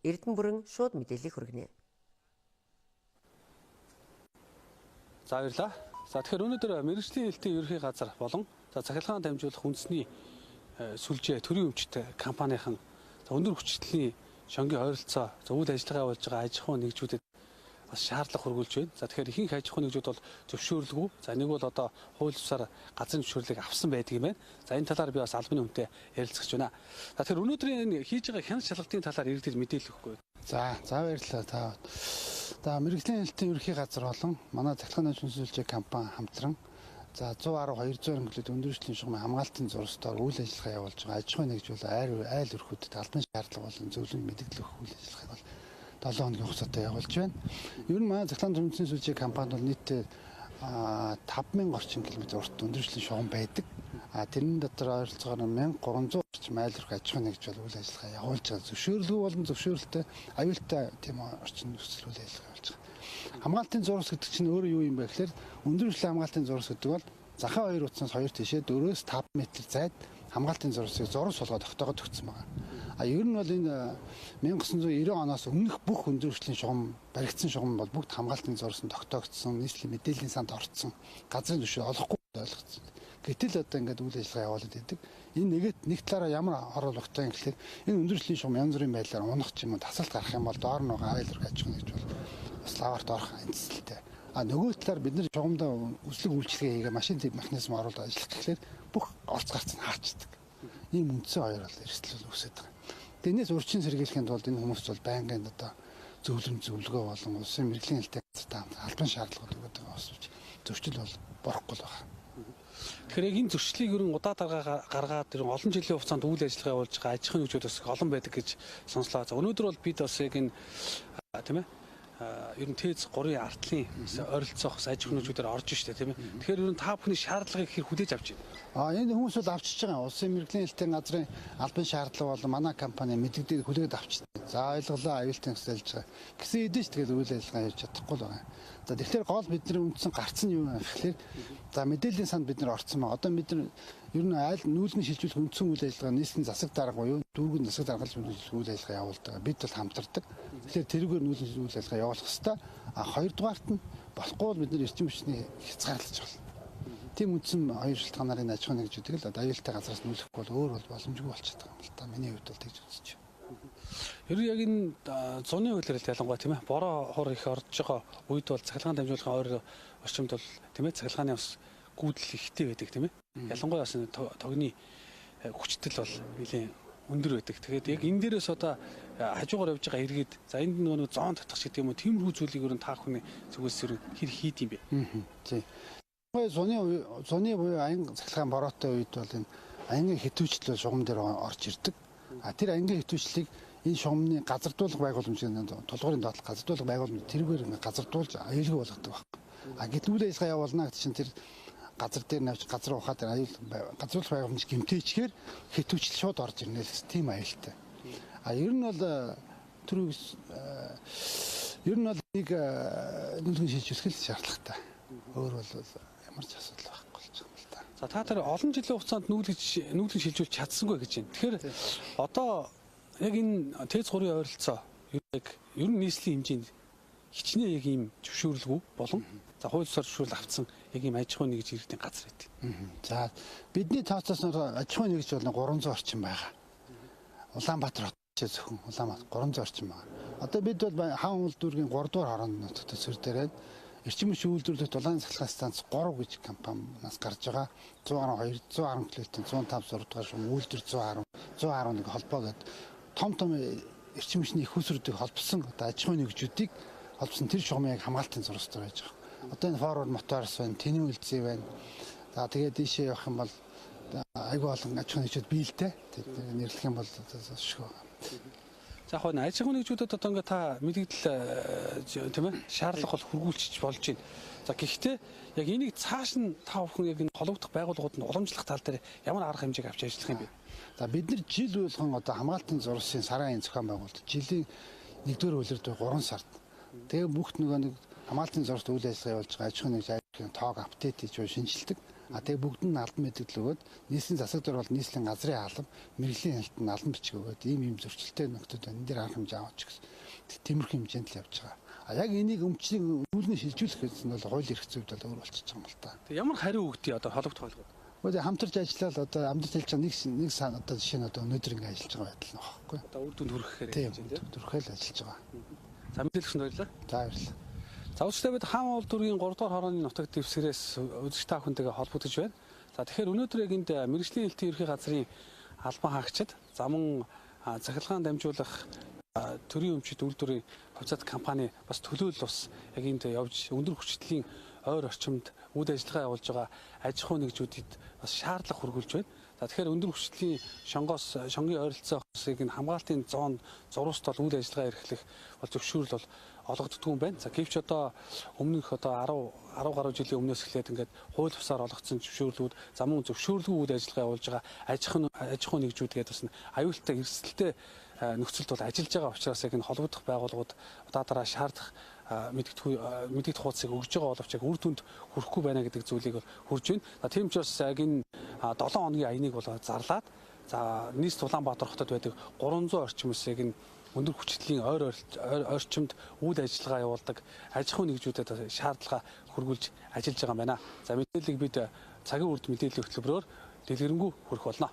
Эрдэнэ бүрэн шууд мэдээллийг хүргэнэ. За баярлалаа. За тэгэхээр өнөөдөр мэргэжлийн хэлтийн ерөнхий газар болон цахилгаан дамжуулах үндэсний сүлжээ төрийн өмчт компанийн өндөр хүчтэй шонгийн ойролцоо үйл ажиллагаа явуулж байгаа аж ахуйн нэгжүүдэд бас шаардлага хөргүүлж байна. За тэгэхээр ихэнх аж ахуйн нэгжүүд бол зөвшөөрлгүй. За нэг бол одоо хууль бусаар газрын зөвшөөрлийг авсан байдаг юм байна. За энэ талаар би бас албаны хүнтэй ярилцах байна. За тэгэхээр өнөөдрийн энэ хийж байгаа хяналт шалгалтын талаар иргэдэд мэдээлэл өгөхгүй. За баярлалаа. За мэргэжлийн хэлтийн ерөнхий газар болон манай цахилгаан дамжуулалтын сүлжээ компани хамтран за 110 200 өнгөлөд өндөржлийн шугамын хамгаалтын зурстаар үйл ажиллагаа явуулж байгаа аж ахуйн нэгжүүл айл өрхүүдэд албан шаардлага болон зөвлөмж мэдээлэл өгөх үйл ажиллагааг бол 7 хоногийн хугацаатай явуулж байна. Ер нь манай цахилгаан дамжуулалтын сүлжээ компанид бол нийтдээ 5000 орчим километр урт өндөржлийн шугам байдаг. Тэрний дотор ойролцоогоор 1300 орчим айл өрх аж ахуйн нэгжүүл үйл ажиллагаа явуулж байгаа. Зөвшөөрлгүй болон зөвшөөрөлтэй аюултай тийм орчин нөхцөл үйл ажиллагаа явуулж байгаа. Хамгаалтын зурвас гэдэг чинь өөрөө юу юм бэ гэхээр өндөржлийн хамгаалтын зурвас гэдэг бол захаа 2 утсаас 2 тишээ 4-5 м зайд хамгаалтын зурвасыг зурвас болгоод тогтоогод өгсөн байгаа. Ер нь бол энэ 1990 оноос өмнөх бүх өндөржлийн шугам баригдсан шугам бол бүгд хамгаалтын зурвасанд тогтоогдсон, нийслэлийн мэдээллийн санд орцсон, газрын зөвшөөрөл олохгүй ойлгогдсон. Гэтэл одоо ингээд үйл ажиллагаа явуулаад байдаг. Энэ нэг талаараа ямар оруулахтай юм гэхээр энэ өндөржлийн шугам янз бүрийн байдлаар унах ч юм уу тасалт гарах юм бол доор нь байгаа айл өрх аж ахуйн нэгж бол бас лаварт орох эцэлтэй. Нөгөө талаар бид нар шугамдаа үслэг үйлчлэгээ хийгээ машин механизм оруулаад ажиллах гэхлээр бүх орц гарц нь хаачдаг. Ийм үндсэн хоёр бол эрсдэл үүсэж байгаа. Тэрнээс урьдчилан сэргийлэхийн тулд энэ хүмүүс бол байнгын одоо зөвлөгөө болон улсын мэргэжлийн хэлтийн газар албан шаардлагууд өгöd байгаа бас зөрчил бол борохгүй л байна. Тэгэхээр яг энэ зөрчлийг ерөн удаа гаргаад ерөн олон жилийн хугацаанд үйл ажиллагаа явуулж байгаа аж ахуйн нэгжүүд бас олон байдаг гэж сонслоо. За өнөөдөр бол бид бас яг энэ тийм ээ ер нь ТЭЗ 3-ын артлын ойролцоох аж ахуйн нэгжүүдээр орж штэ тийм ээ. Тэгэхээр ер нь та бүхний шаардлагыг хэр хүлээж авч байна? Энэ хүмүүс бол авчиж байгаа. Улсын мэргэжлийн хэлтийн газрын албан шаардлага бол манай компани мэдэгдээд хүлээж авчдаг. За ойлголоо аюултай нөхцөл ажиллаж байгаа. Гэсэн хэдэж тэгэл үйл ажиллагаа хийж чадахгүй л байгаа. За тэгэхээр гол бидний үндсэн гарц нь юу вэ гэхээр за мэдээллийн санд бид нар орцсон байгаа. Одоо бид нар ер нь айл нүүлгэн шилжүүлэх үндсэн үйл ажиллагаа нийслэлийн засаг дарга буюу дүүргэн засаг даргалж үйл ажиллагаа явуулдаг. Бид бол хамтардаг. Тэгэхээр тэрүүгээр нүүлгэн үйл ажиллагаа явуулах хэвээр. Хоёрдугаарт нь болохгүй бол бид нар эрчим хүчний хязгаарлаж байна. Тийм үндсэн хоёр шалтгаанаар энэ аж ахуйн нэгжүүдийг л аюултай газраас нүүлэхгүй бол өөр бол боломжгүй болчиход байгаа юм л та. Миний хувьд бол тэгж үзэж байна. Ер нь яг энэ зуны үйлрэлт ялангуяа тийм ээ бороо хор их орж байгаа үед бол цахилгаан дамжуулахын ойр орчимд бол тийм ээ цахилгааны бас гүйдэл ихтэй байдаг тийм ээ. Ялангуяа бас тогны хүчтэл бол нэлийн өндөр байдаг. Тэгээд яг энэ дээрээс одоо хажуугаар явж байгаа иргэд за энд нөгөө зоон татах шиг тийм үү тиймэрхүү зүйлийг ер нь та бүхний зүгээс ер нь хэр хийд юм бэ? Тийм. Зуны буюу аян цахилгаан бороотой үед бол энэ аянгын хэтүүчл шугам дээр орж ирдэг. Тэр аянгын хэтүүчлийг энэ шугамны газардуулах байгууламжийн тулгуурын доотлох газардуулах байгууламж тэргээр газардуулж аюулгүй болгодог байна. Гэтэл үйл ажиллагаа явуулна гэдэг чинь тэр газар дээр навч газар ухаад аюул газруулах байгууламж гэмтээчгээр хэтүүчл шууд орж ирнэ л гэсэн тийм аюултай. Ер нь бол нэг нүүлгэн шилжүүлэх л шаардлагатай. Өөр бол ямар ч асуудал байхгүй болж байгаа юм л та. За та тэр олон жилийн хугацаанд нүүлгэн шилжүүлж чадсангүй гэж байна. Тэгэхээр одоо яг энэ ТЭЗ 3-ын ойролцоо ер нь нийслэлийн хэмжээнд хичнээн яг ийм зөвшөөрлгүй болон за хууль ёсоор зөвшөөрөл авсан яг ийм аж ахуйн нэгж иргэдийн газар байдаг. За бидний тооцоос аж ахуйн нэгж бол 300 орчим байгаа. Улаанбаатар хот зөвхөн Улаанбаатар 300 орчим байгаа. Одоо бид бол хаан уул дүүргийн 3 дугаар хороонд нутагт сөрдөрөөд эрчим хүч үйлдвэрлэлт улаан цахилгаан станц 3 гэж компаниас гарч байгаа 112 110 км 105 6 дугаар шугам үйлдвэр 111 холбоо гэдэг том эрчим хүчний их усруудыг холбосон одоо аж ахуйн нэгжүүдийг холбосон тэр шугамыг хамгаалтын зурстаар байж байгаа. Одоо энэ форвард моторс байна, тэнэн үлзий байна. За тэгээд ийшээ явах юм бол айгүй олон аж ахуйн нэгжүүд биелтэй. Нэрлэх юм бол шүү. За яг аж ахуйн нэгжүүдэд одоо ингээ та мэдээлэл тийм ээ шаардлага бол хургуулчих болж байна. За гэхдээ яг энийг цааш нь та бүхэн яг энэ холбогдох байгууллагууд нь уламжлах тал дээр ямар арга хэмжээг авч ажиллах юм бэ? За бид нар жил болгон одоо хамгаалтын зурсын сарын зохион байгуулалт жилийн 1-р үйлрэлд 3 сард. Тэгээ бүгд нэг хамгаалтын зурсад үйл ажиллагаа явуулж байгаа аж ахуйн нэгж айлын тоог апдейт хийж шинжилдэг. Тэгээ бүгд нь албан мэдээлэл өгөөд нийслэлийн засаг дор бол нийслэлийн газрын алба, мэрэгжлийн хэлтэнд нь албан бичиг өгөөд ийм зөрчилтэй нөхдөд байна. Энэ дээр арга хэмжээ аваач гэсэн. Тиймэрхүү хэмжээнд л явж байгаа. Яг энийг өмчнийг үүлнэ шилжүүлэх гэсэн нь бол хууль эрх зүйд бол өөр болчихж байгаа юм л та. Тэг ямар хариу өгдөө одоо холбогд хоолгод. Одоо хамтарч ажиллаад одоо амьд хэлж байгаа нэг сан одоо жишээ нь одоо өнөөдөр ингэ ажиллаж байгаа байдал нь багхгүй. Одоо үр дүнд хүрэхээр тийм төрхөөл ажиллаж байгаа. За мэдээлэлч баярлалаа. За баярлалаа. За үүсэлтэй бид хаан уул дүүргийн 3 дугаар хорооны нутаг дэвсгэрээс үзэгч та бүхэнтэйгээ холбогдож байна. За тэгэхээр өнөөдөр яг энд мэрэгжлийн хэлтийн ерхий газрын албан хаагчид замун цахилгаан дамжуулах төрийн өмчит үйлдвэрийн хувьцаат компани бас төлөөлөл бас яг энд явж өндөр хүчтэлийн ойр орчимд үйл ажиллагаа явуулж байгаа аж ахуй нэгжүүдэд бас шаардлага хүргүүлж байна. За тэгэхээр өндөр хүчтэлийн шонгийн ойролцоо хосыг нь хамгаалтын зоон зурвас тол үйл ажиллагаа эрхлэх бол зөвшөөрөл бол олгогддог юм байна. За гэвч одоо өмнөх одоо 10 гаруй жилийн өмнөөс эхлээд ингээд хууль бусаар олгогдсон зөвшөөрлүүд замун зөвшөөрлгүй үйл ажиллагаа явуулж байгаа аж ахуй нэгжүүд гэдэг бас аюултай эрсдэлтэй нөхцөлд бол ажиллаж байгаа учраас яг энэ холбогдох байгууллагууд удаа шаардах мэдээлэл хуудсыг өгж байгаа боловч яг үр дүнд хүрэхгүй байна гэдэг зүйлийг хурж байна. Тийм ч бас яг энэ 7 хоногийн аяныг бол зарлаад за нийс Улаанбаатар хотод байдаг 300 орчим улсыг энэ өндөр хүчтэлийн ойр орчимд үйл ажиллагаа явуулдаг аж ахуй нэгжүүдэд шаардлага хөргүүлж ажиллаж байгаа юм байна. За мэдээллийг бид цагийн үрд мэдээллийн хөтөлбөрөөр дэлгэрэнгүй хүргэх болно.